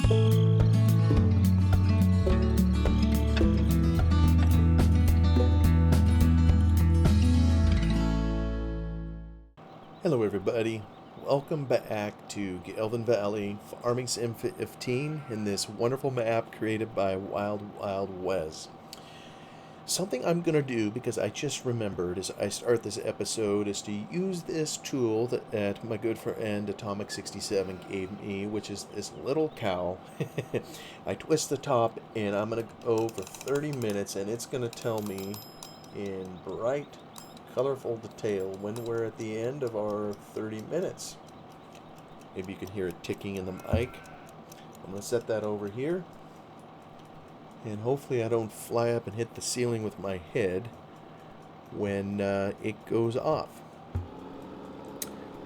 Hello everybody, welcome back to Gelvin Valley Farming Sim 15 in this wonderful map created by Wild Wes. Something I'm going to do, because I just remembered as I start this episode, is to use this tool that my good friend Atomic67 gave me, which is this little cow. I twist the top and I'm going to go for 30 minutes and it's going to tell me in bright colorful detail when we're at the end of our 30 minutes. Maybe you can hear it ticking in the mic. I'm going to set that over here. And hopefully I don't fly up and hit the ceiling with my head when it goes off.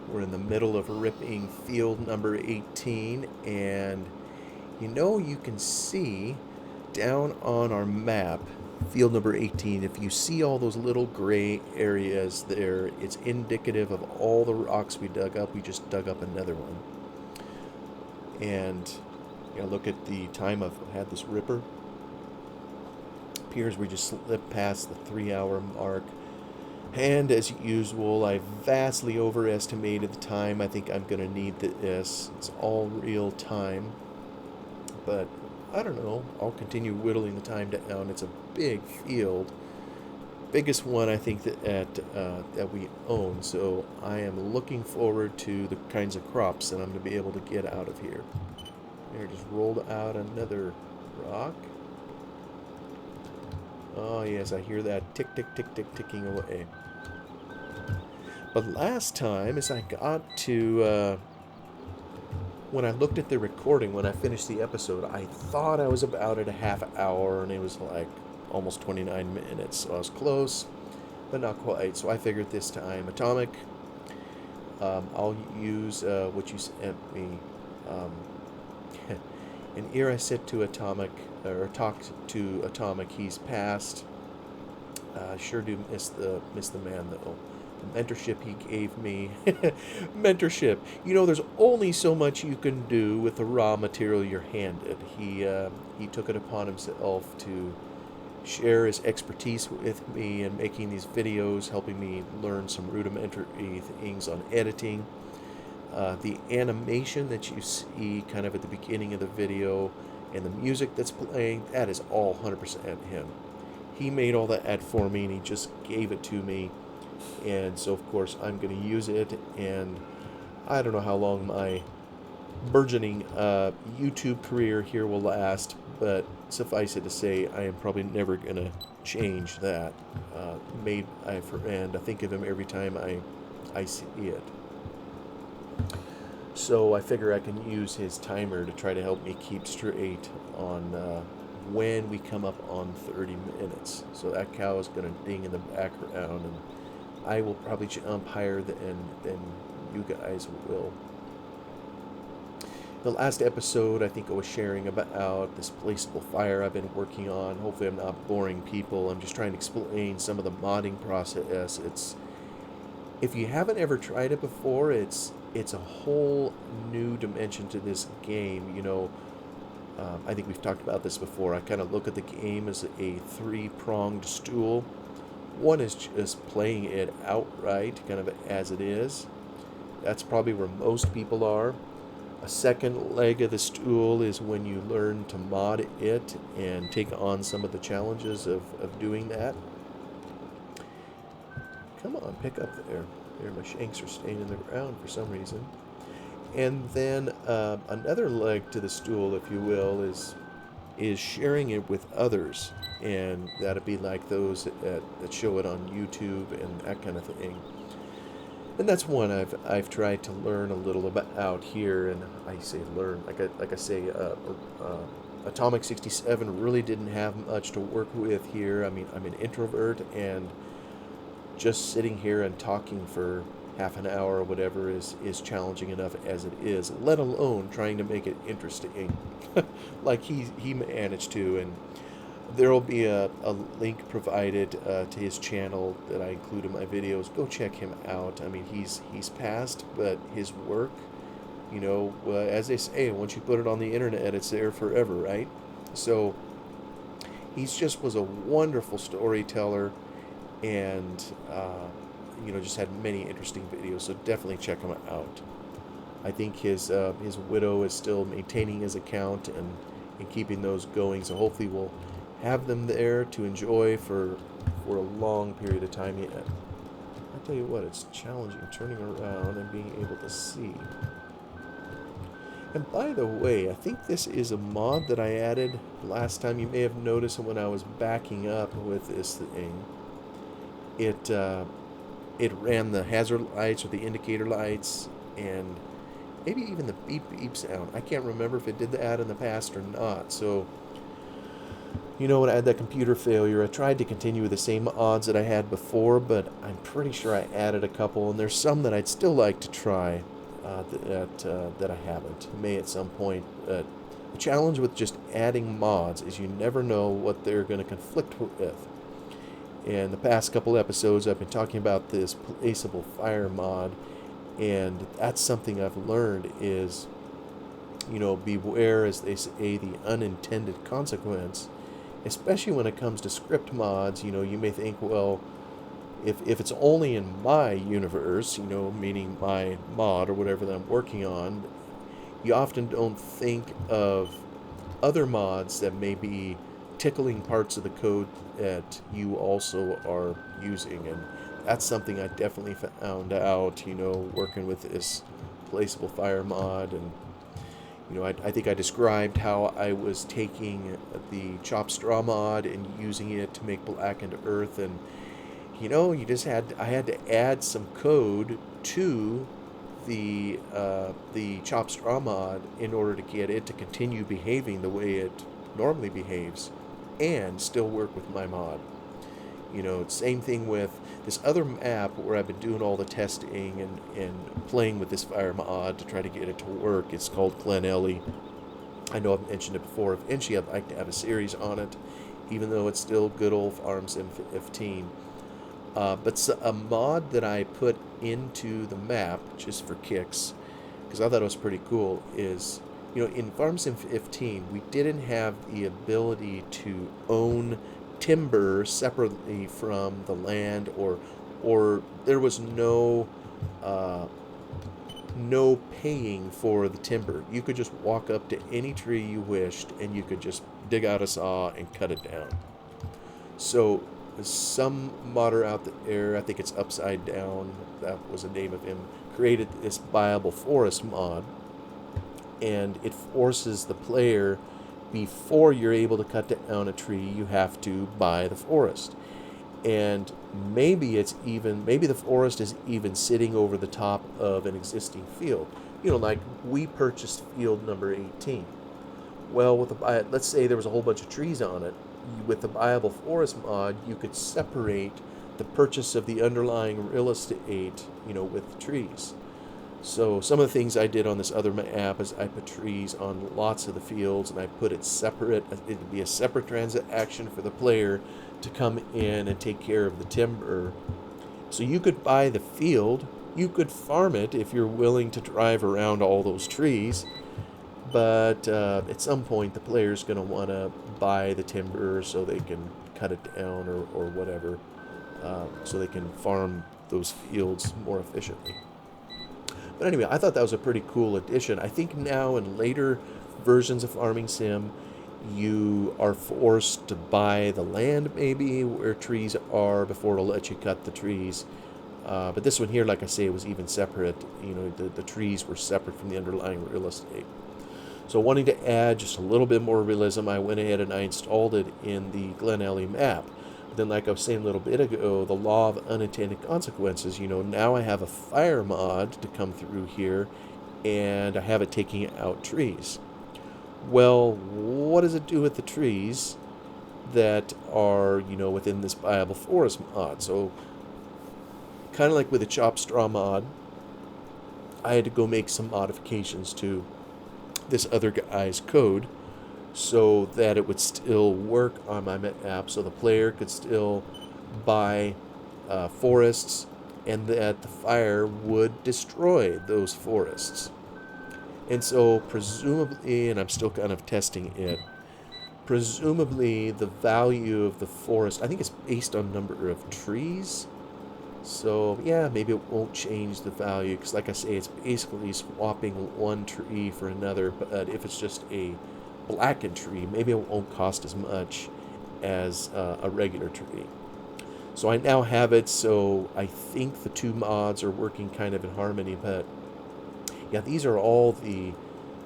We're in the middle of ripping field number 18, and you can see down on our map field number 18, if you see all those little gray areas there, it's indicative of all the rocks we dug up. We just dug up another one. And look at the time I've had this ripper. Appears we just slipped past the 3-hour mark. And as usual, I vastly overestimated the time. I think I'm going to need this. It's all real time. But I don't know. I'll continue whittling the time down. It's a big field, biggest one I think that we own. So I am looking forward to the kinds of crops that I'm going to be able to get out of here. There, just rolled out another rock. Oh yes, I hear that tick tick tick tick ticking away. But last time, as I got to when I looked at the recording, when I finished the episode, I thought I was about at a half hour, and it was like almost 29 minutes. So I was close, but not quite. So I figured this time, Atomic, I'll use what you sent me. And here I said to Atomic, or talked to Atomic, he's passed. Sure do miss the man though. The mentorship he gave me. Mentorship. There's only so much you can do with the raw material you're handed. He took it upon himself to share his expertise with me in making these videos, helping me learn some rudimentary things on editing. The animation that you see kind of at the beginning of the video and the music that's playing, that is all 100% him. He made all that for me and he just gave it to me. And so of course I'm going to use it, and I don't know how long my burgeoning YouTube career here will last, but suffice it to say, I am probably never going to change that. And I think of him every time I see it. So I figure I can use his timer to try to help me keep straight on when we come up on 30 minutes. So that cow is going to ding in the background, and I will probably jump higher than you guys will. The last episode, I think I was sharing about this placeable fire I've been working on. Hopefully I'm not boring people. I'm just trying to explain some of the modding process. If you haven't ever tried it before, it's a whole new dimension to this game. I think we've talked about this before. I kind of look at the game as a three-pronged stool. One is just playing it outright, kind of as it is. That's probably where most people are. A second leg of the stool is when you learn to mod it and take on some of the challenges of doing that. Come on, pick up there. There, my shanks are staying in the ground for some reason. And then another leg to the stool, if you will, is sharing it with others. And that'd be like those that show it on YouTube and that kind of thing. And that's one I've tried to learn a little about out here. And I say learn, like I say, Atomic 67 really didn't have much to work with here. I mean, I'm an introvert, and just sitting here and talking for half an hour or whatever is challenging enough as it is, let alone trying to make it interesting like he managed to. And there will be a link provided to his channel that I include in my videos. Go check him out. I mean, he's passed, but his work As they say, once you put it on the internet, it's there forever, right? So he's just was a wonderful storyteller, and just had many interesting videos. So definitely check him out. I think his widow is still maintaining his account and keeping those going. So hopefully we'll have them there to enjoy for a long period of time yet. I tell you what, it's challenging turning around and being able to see. And by the way, I think this is a mod that I added last time. You may have noticed when I was backing up with this thing. It ran the hazard lights or the indicator lights, and maybe even the beep beep sound. I can't remember if it did that in the past or not. So, when I had that computer failure, I tried to continue with the same odds that I had before, but I'm pretty sure I added a couple, and there's some that I'd still like to try that I haven't. May at some point. The challenge with just adding mods is you never know what they're going to conflict with. In the past couple episodes, I've been talking about this placeable fire mod, and that's something I've learned is, beware, as they say, the unintended consequence, especially when it comes to script mods. You may think, well, if it's only in my universe, meaning my mod or whatever that I'm working on, you often don't think of other mods that may be tickling parts of the code that you also are using. And that's something I definitely found out, working with this placeable fire mod. And I think I described how I was taking the chopped straw mod and using it to make blackened earth. And I had to add some code to the chopped straw mod in order to get it to continue behaving the way it normally behaves and still work with my mod. Same thing with this other map where I've been doing all the testing and playing with this fire mod to try to get it to work. It's called Glen Ellie. I know I've mentioned it before. Eventually I'd like to have a series on it, even though it's still good old Farm Sim 15. But a mod that I put into the map, just for kicks, because I thought it was pretty cool, is, in Farm Sim 15, we didn't have the ability to own timber separately from the land, or there was no paying for the timber. You could just walk up to any tree you wished, and you could just dig out a saw and cut it down. So some modder out there, I think it's Upside Down, that was the name of him, created this viable forest mod, and it forces the player, before you're able to cut down a tree, you have to buy the forest. And maybe the forest is even sitting over the top of an existing field. Like we purchased field number 18. Well, let's say there was a whole bunch of trees on it. With the viable forest mod, you could separate the purchase of the underlying real estate, with the trees. So some of the things I did on this other app is I put trees on lots of the fields, and I put it separate. It would be a separate transaction for the player to come in and take care of the timber. So you could buy the field, you could farm it if you're willing to drive around all those trees, but at some point the player's going to want to buy the timber so they can cut it down or whatever, so they can farm those fields more efficiently. But anyway, I thought that was a pretty cool addition. I think now in later versions of Farming Sim, you are forced to buy the land maybe where trees are before it'll let you cut the trees. But this one here, like I say, was even separate. The trees were separate from the underlying real estate. So wanting to add just a little bit more realism, I went ahead and I installed it in the Glen Ellie map. Then, like I was saying a little bit ago, the law of unintended consequences, now I have a fire mod to come through here, and I have it taking out trees. Well, what does it do with the trees that are, within this viable forest mod? So, kind of like with the chopped straw mod, I had to go make some modifications to this other guy's code so that it would still work on my app, so the player could still buy forests, and that the fire would destroy those forests. And so presumably, and I'm still kind of testing it, presumably the value of the forest, I think it's based on number of trees. So yeah, maybe it won't change the value because, like I say, it's basically swapping one tree for another. But if it's just a blackened tree, maybe it won't cost as much as a regular tree. So I now have it. So I think the two mods are working kind of in harmony. But yeah, these are all the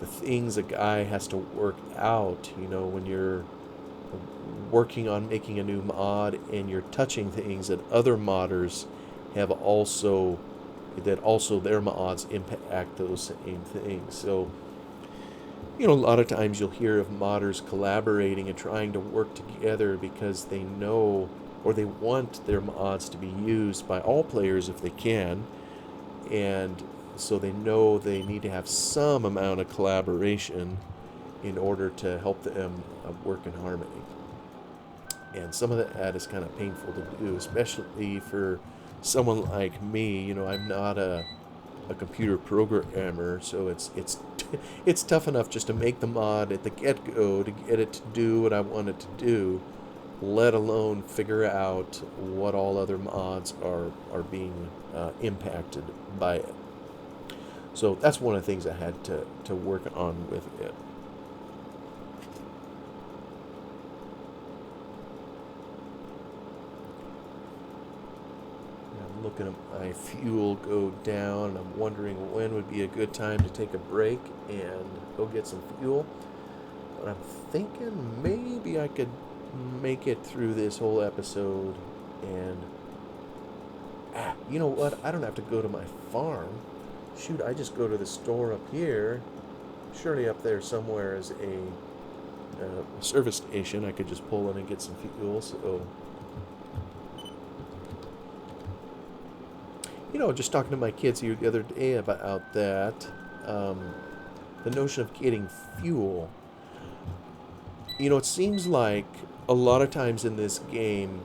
things a guy has to work out. When you're working on making a new mod and you're touching things that other modders have also that also their mods impact those same things. So a lot of times you'll hear of modders collaborating and trying to work together because they know or they want their mods to be used by all players if they can, and so they know they need to have some amount of collaboration in order to help them work in harmony. And some of that is kind of painful to do, especially for someone like me. I'm not a computer programmer, so it's it's tough enough just to make the mod at the get-go to get it to do what I want it to do, let alone figure out what all other mods are being impacted by it. So that's one of the things I had to work on with it. I'm looking at my fuel go down, and I'm wondering when would be a good time to take a break and go get some fuel. But I'm thinking maybe I could make it through this whole episode and you know what? I don't have to go to my farm. Shoot, I just go to the store up here. Surely up there somewhere is a service station. I could just pull in and get some fuel. So, just talking to my kids here the other day about that, the notion of getting fuel. It seems like a lot of times in this game,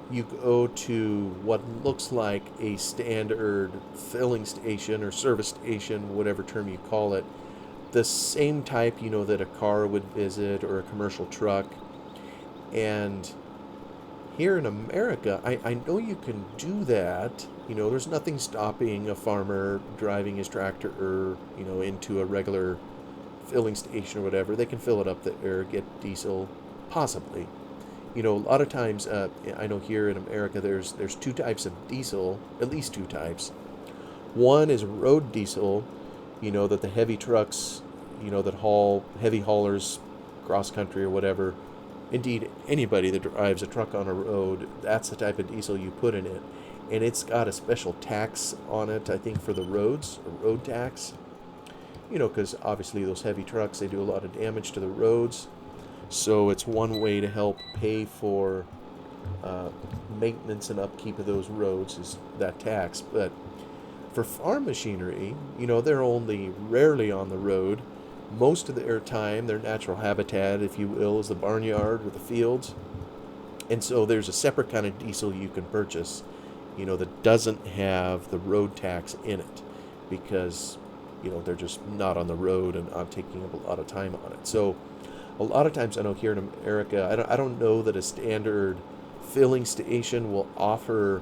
you go to what looks like a standard filling station or service station, whatever term you call it, the same type, that a car would visit or a commercial truck. And here in America, I know you can do that. There's nothing stopping a farmer driving his tractor, into a regular filling station or whatever. They can fill it up there, get diesel, possibly. A lot of times, I know here in America, there's two types of diesel, at least two types. One is road diesel, that the heavy trucks, that haul heavy haulers cross country or whatever. Indeed, anybody that drives a truck on a road, that's the type of diesel you put in it. And it's got a special tax on it, I think, for the roads, a road tax. Because obviously those heavy trucks, they do a lot of damage to the roads. So it's one way to help pay for maintenance and upkeep of those roads is that tax. But for farm machinery, they're only rarely on the road. Most of their time, their natural habitat, if you will, is the barnyard or the fields. And so there's a separate kind of diesel you can purchase, that doesn't have the road tax in it because, they're just not on the road and not taking up a lot of time on it. So a lot of times I know here in America, I don't know that a standard filling station will offer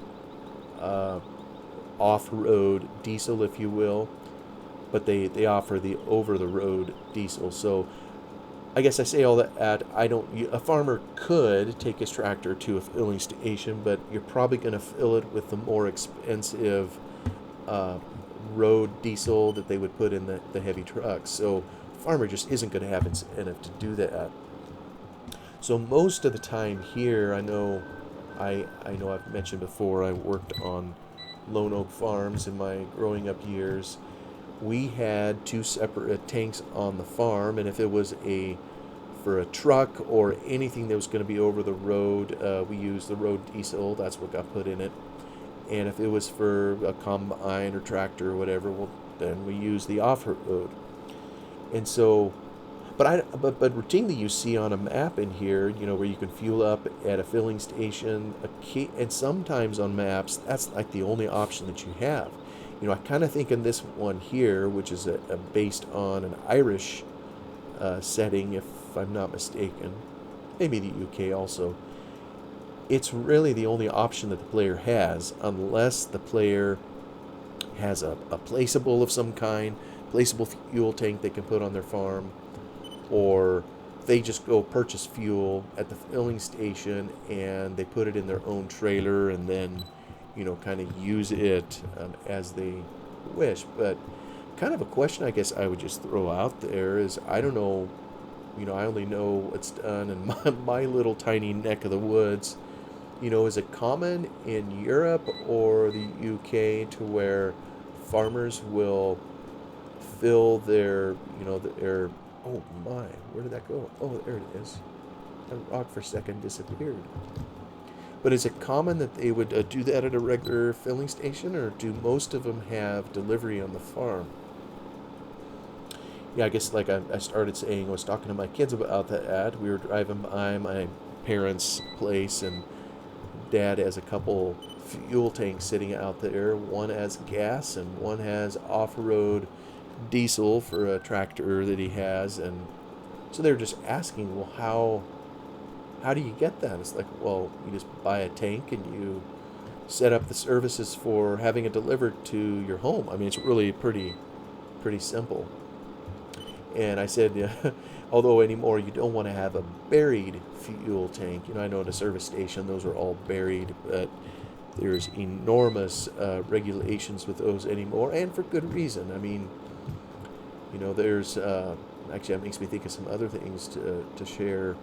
off-road diesel, if you will, but they offer the over-the-road diesel. So I guess I say all that a farmer could take his tractor to a filling station, but you're probably going to fill it with the more expensive road diesel that they would put in the heavy trucks. So farmer just isn't going to have incentive to do that. So most of the time here, I know I've mentioned before, I worked on Lone Oak Farms in my growing up years. We had two separate tanks on the farm, and if it was for a truck or anything that was going to be over the road, we used the road diesel. That's what got put in it. And if it was for a combine or tractor or whatever, well, then we used the off-road. And so, but routinely you see on a map in here, where you can fuel up at a filling station, and sometimes on maps that's like the only option that you have. I kind of think in this one here, which is based on an Irish setting, if I'm not mistaken, maybe the UK also, it's really the only option that the player has, unless the player has a placeable of some kind, placeable fuel tank they can put on their farm, or they just go purchase fuel at the filling station and they put it in their own trailer and then, kind of use it as they wish. But kind of a question I guess I would just throw out there is, I don't know, I only know what's done in my little tiny neck of the woods. Is it common in Europe or the UK to where farmers will fill their, oh my, where did that go? Oh, there it is. That rock for a second disappeared. But is it common that they would do that at a regular filling station, or do most of them have delivery on the farm? Yeah, I guess like I started saying, I was talking to my kids about that ad. We were driving by my parents' place, and Dad has a couple fuel tanks sitting out there. One has gas, and one has off-road diesel for a tractor that he has. And so they're just asking, well, how do you get that? It's like, well, you just buy a tank and you set up the services for having it delivered to your home. I mean, it's really pretty simple. And I said, yeah, although anymore you don't want to have a buried fuel tank. I know at a service station those are all buried, but there's enormous regulations with those anymore, and for good reason. I mean, there's actually, that makes me think of some other things to share.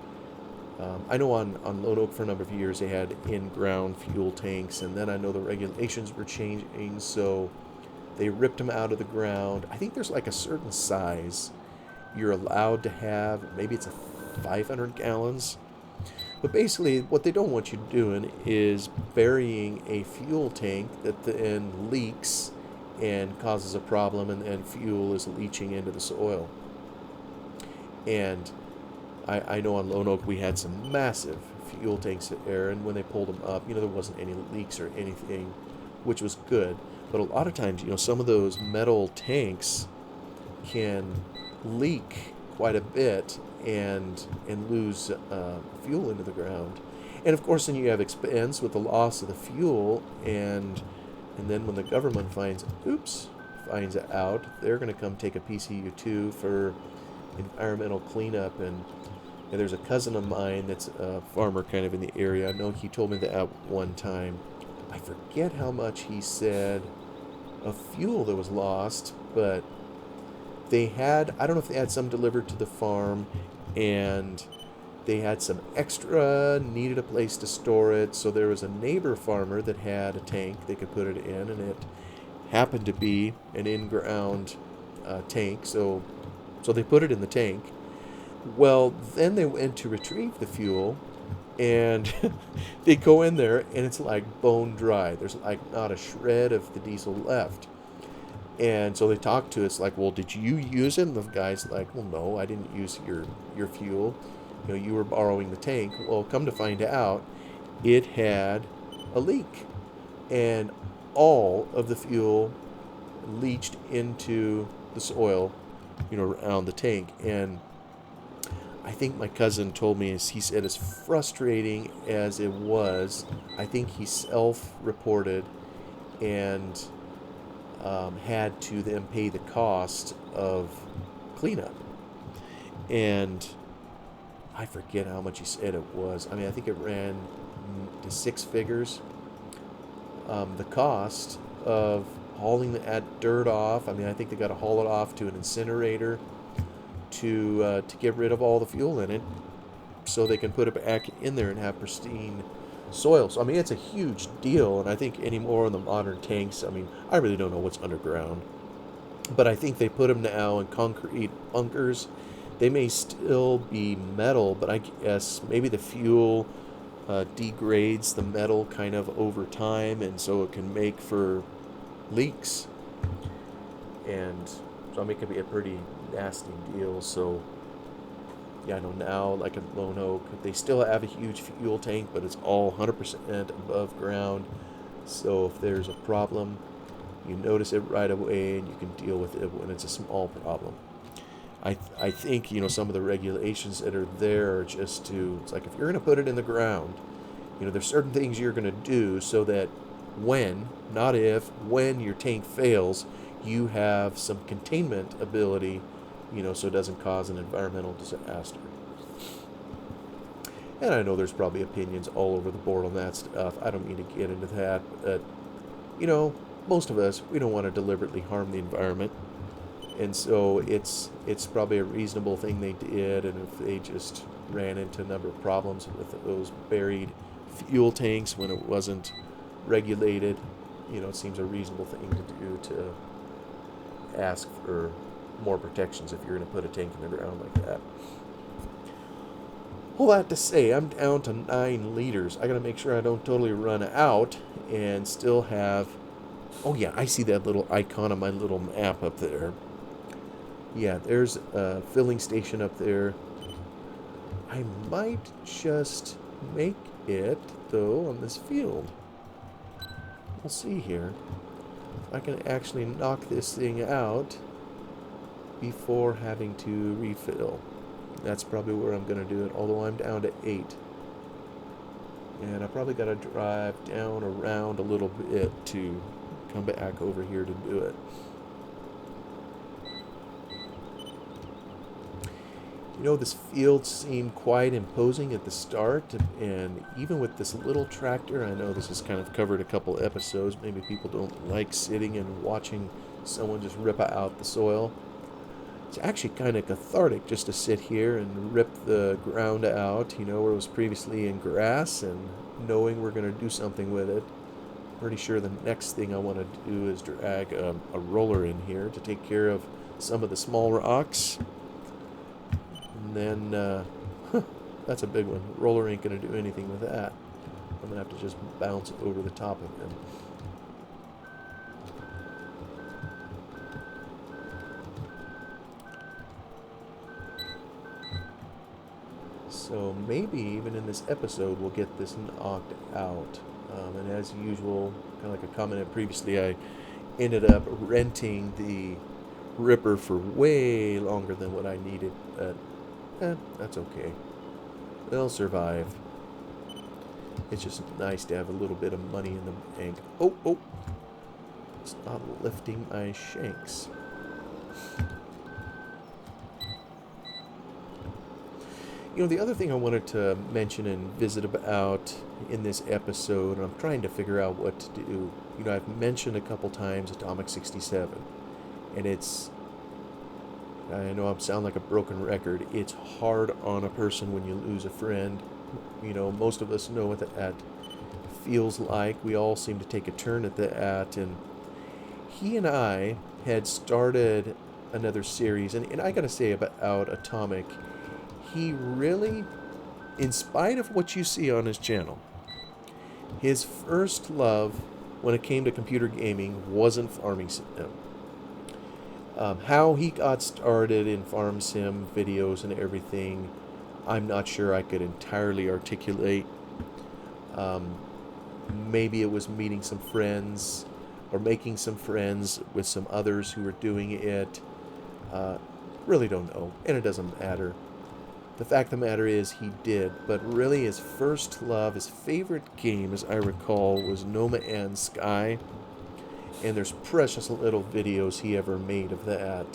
I know on Lone Oak for a number of years they had in-ground fuel tanks, and then I know the regulations were changing, so they ripped them out of the ground. I think there's like a certain size you're allowed to have. Maybe it's a 500 gallons. But basically, what they don't want you doing is burying a fuel tank that then leaks and causes a problem, and fuel is leaching into the soil. And I know on Lone Oak we had some massive fuel tanks there, and when they pulled them up, there wasn't any leaks or anything, which was good. But a lot of times, some of those metal tanks can leak quite a bit and lose fuel into the ground. And of course, then you have expense with the loss of the fuel, and then when the government finds it out, they're going to come take a piece of you too for environmental cleanup. And there's a cousin of mine that's a farmer kind of in the area. I know he told me that one time. I forget how much he said of fuel that was lost, but they had, I don't know if they had some delivered to the farm, and they had some extra, needed a place to store it. So there was a neighbor farmer that had a tank they could put it in, and it happened to be an in-ground tank. So they put it in the tank. Well, then they went to retrieve the fuel, and they go in there, and it's like bone dry. There's like not a shred of the diesel left. And so they talked to us like, well, did you use it? And the guy's like, well, no, I didn't use your fuel. You were borrowing the tank. Well, come to find out, it had a leak, and all of the fuel leached into the soil, around the tank. And I think my cousin told me, he said, as frustrating as it was, I think he self-reported and had to then pay the cost of cleanup. And I forget how much he said it was. I mean, I think it ran to six figures. The cost of hauling that dirt off, I mean, I think they got to haul it off to an incinerator to get rid of all the fuel in it, so they can put it back in there and have pristine soil. So I mean, it's a huge deal. And I think anymore in the modern tanks, I mean, I really don't know what's underground, but I think they put them now in concrete bunkers. They may still be metal, but I guess maybe the fuel degrades the metal kind of over time, and so it can make for leaks. And so I mean, it can be a pretty nasty deal. So yeah, I know now, like at Lone Oak, they still have a huge fuel tank, but it's all 100% above ground. So if there's a problem, You notice it right away, and you can deal with it when it's a small problem. I think, some of the regulations that are there are just to, it's like if you're going to put it in the ground, there's certain things you're going to do so that when, not if, when your tank fails, you have some containment ability, so it doesn't cause an environmental disaster. And I know there's probably opinions all over the board on that stuff. I don't mean to get into that, but, most of us, we don't want to deliberately harm the environment. And so it's probably a reasonable thing they did, and if they just ran into a number of problems with those buried fuel tanks when it wasn't regulated, it seems a reasonable thing to do to ask for more protections if you're going to put a tank in the ground like that. All that to say, I'm down to 9 liters. I got to make sure I don't totally run out and still have... Oh yeah, I see that little icon on my little map up there. Yeah, there's a filling station up there. I might just make it, though, on this field. We'll see here. If I can actually knock this thing out before having to refill. That's probably where I'm going to do it, although I'm down to 8. And I probably got to drive down around a little bit to come back over here to do it. This field seemed quite imposing at the start, and even with this little tractor, I know this has kind of covered a couple episodes, maybe people don't like sitting and watching someone just rip out the soil. It's actually kind of cathartic just to sit here and rip the ground out, where it was previously in grass, and knowing we're going to do something with it. Pretty sure the next thing I want to do is drag a roller in here to take care of some of the small rocks. And then, that's a big one. Roller ain't going to do anything with that. I'm going to have to just bounce over the top of him. So maybe even in this episode we'll get this knocked out. And as usual, kind of like I commented previously, I ended up renting the ripper for way longer than what I needed. That's okay. They'll survive. It's just nice to have a little bit of money in the bank. Oh! It's not lifting my shanks. The other thing I wanted to mention and visit about in this episode, and I'm trying to figure out what to do. I've mentioned a couple times Atomic 67, and I know I sound like a broken record. It's hard on a person when you lose a friend. Most of us know what that feels like. We all seem to take a turn at that, and he and I had started another series, and I gotta say about Atomic, he really, in spite of what you see on his channel, his first love when it came to computer gaming wasn't farming sim. How he got started in farm sim videos and everything, I'm not sure I could entirely articulate. Maybe it was meeting some friends or making some friends with some others who were doing it. Really don't know, and it doesn't matter. The fact of the matter is he did, but really his first love, his favorite game, as I recall, was No Man's Sky. And there's precious little videos he ever made of that.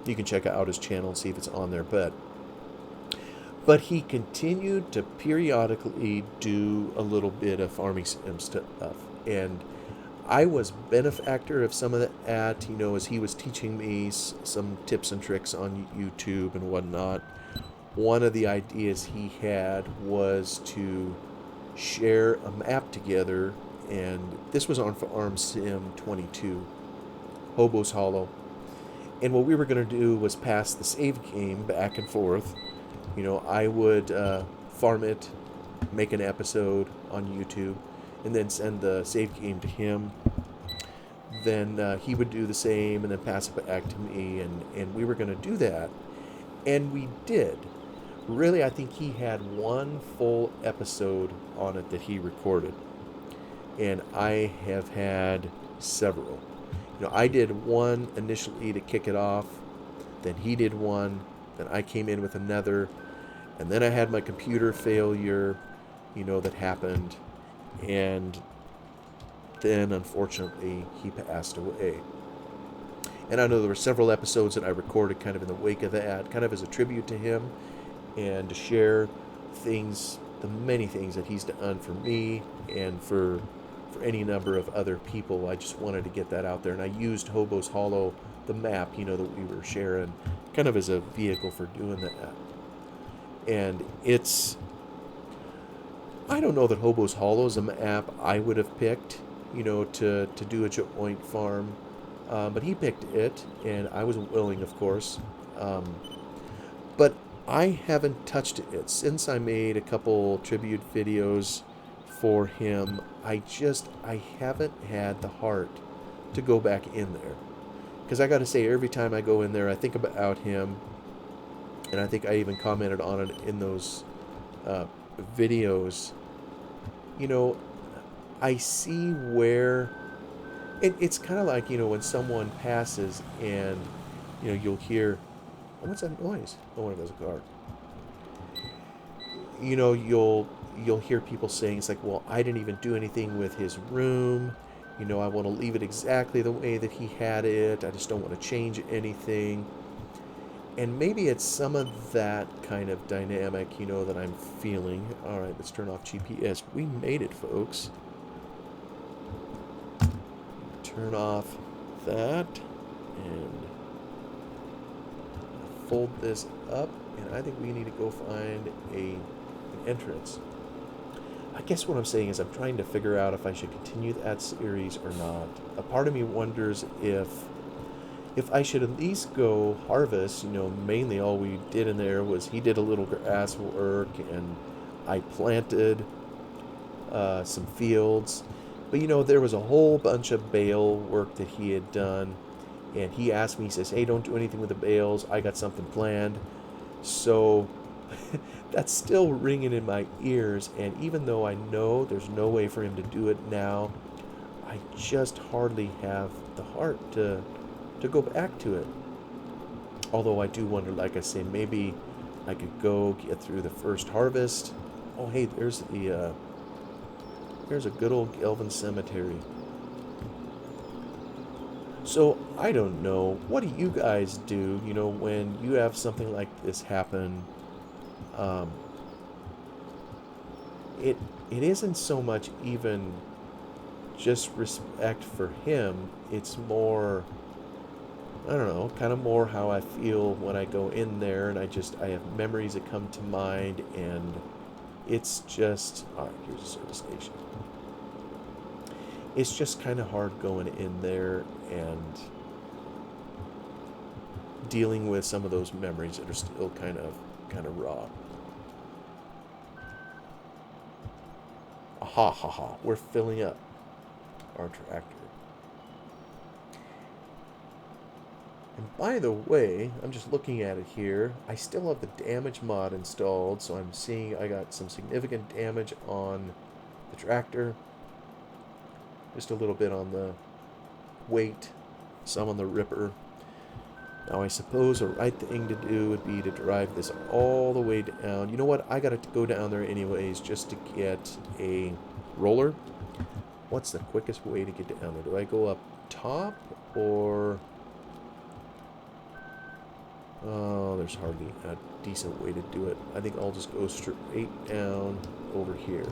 You can check out his channel and see if it's on there. But he continued to periodically do a little bit of farming sim stuff. And I was benefactor of some of that, as he was teaching me some tips and tricks on YouTube and whatnot. One of the ideas he had was to share a map together, and this was on Farm Sim 22, Hobo's Hollow. And what we were going to do was pass the save game back and forth. I would farm it, make an episode on YouTube, and then send the save game to him. Then he would do the same and then pass it back to me, and we were going to do that. And we did. Really, I think he had one full episode on it that he recorded. And I have had several. I did one initially to kick it off, then he did one, then I came in with another, and then I had my computer failure, that happened, and then unfortunately he passed away. And I know there were several episodes that I recorded kind of in the wake of that, kind of as a tribute to him and to share things, the many things that he's done for me and for any number of other people. I just wanted to get that out there. And I used Hobo's Hollow, the map, that we were sharing, kind of as a vehicle for doing that. And I don't know that Hobo's Hollow is a map I would have picked, to do a joint farm. But he picked it, and I was willing, of course. But I haven't touched it since I made a couple tribute videos for him. I haven't had the heart to go back in there. Because I got to say, every time I go in there, I think about him. And I think I even commented on it in those videos. I see where... It's kind of like, when someone passes and, you'll hear... Oh, what's that noise? Oh, one of those car. You'll hear people saying, it's like, well, I didn't even do anything with his room. I want to leave it exactly the way that he had it. I just don't want to change anything. And maybe it's some of that kind of dynamic, that I'm feeling. All right, let's turn off GPS. We made it, folks. Turn off that and fold this up, and I think we need to go find an entrance. I guess what I'm saying is I'm trying to figure out if I should continue that series or not. A part of me wonders if I should at least go harvest. Mainly all we did in there was he did a little grass work and I planted some fields. But there was a whole bunch of bale work that he had done, and he asked me, he says, hey, don't do anything with the bales, I got something planned. So that's still ringing in my ears, and even though I know there's no way for him to do it now, I just hardly have the heart to go back to it. Although I do wonder, like I say, maybe I could go get through the first harvest. Oh, hey, there's a good old Gelvin cemetery. So, I don't know. What do you guys do, when you have something like this happen? It isn't so much even just respect for him. It's more, I don't know, kind of more how I feel when I go in there and I have memories that come to mind, and it's just, all right, here's a service station. It's just kind of hard going in there and dealing with some of those memories that are still kind of raw. Ha ha ha, we're filling up our tractor. And by the way, I'm just looking at it here. I still have the damage mod installed, so I'm seeing I got some significant damage on the tractor. Just a little bit on the weight, some on the ripper. Now I suppose the right thing to do would be to drive this all the way down. You know what? I gotta go down there anyways just to get a roller. What's the quickest way to get down there? Do I go up top or... Oh, there's hardly a decent way to do it. I think I'll just go straight down over here.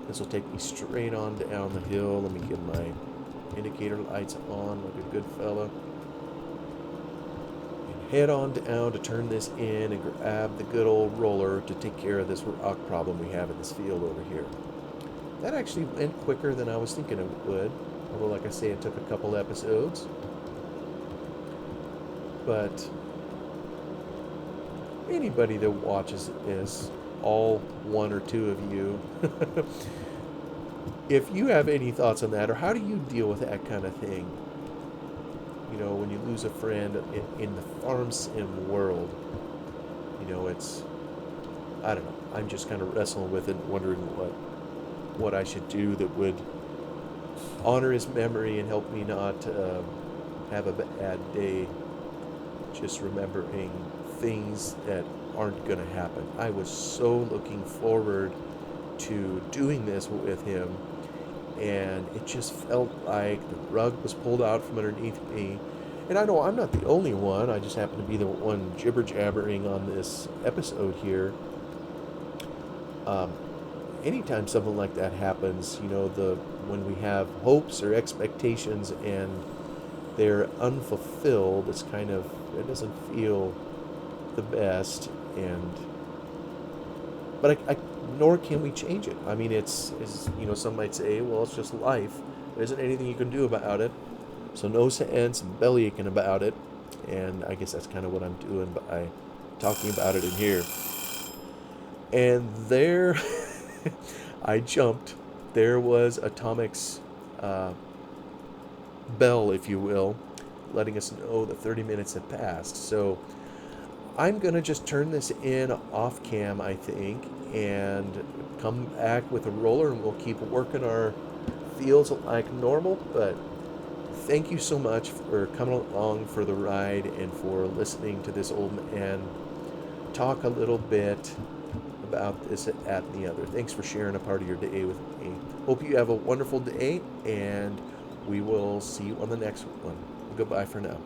This will take me straight on down the hill. Let me get my indicator lights on like a good fella. And head on down to turn this in and grab the good old roller to take care of this rock problem we have in this field over here. That actually went quicker than I was thinking it would. Although, like I say, it took a couple episodes. But anybody that watches this, all one or two of you, if you have any thoughts on that, or how do you deal with that kind of thing? When you lose a friend in the farm sim world, it's, I don't know. I'm just kind of wrestling with it, wondering what I should do that would honor his memory and help me not have a bad day just remembering things that aren't going to happen. I was so looking forward to doing this with him, and it just felt like the rug was pulled out from underneath me. And I know I'm not the only one, I just happen to be the one jibber jabbering on this episode here. Um, Anytime something like that happens, when we have hopes or expectations and they're unfulfilled, it doesn't feel the best, and but I nor can we change it. I mean, some might say, well, it's just life. There isn't anything you can do about it. So no sense belly aching about it, and I guess that's kind of what I'm doing by talking about it in here. And there, I jumped. There was Atomic's bell, if you will, letting us know that 30 minutes had passed. So I'm going to just turn this in off cam, I think, and come back with a roller, and we'll keep working our fields like normal. But thank you so much for coming along for the ride and for listening to this old man talk a little bit about this, that, and the other. Thanks for sharing a part of your day with me. Hope you have a wonderful day, and we will see you on the next one. Goodbye for now.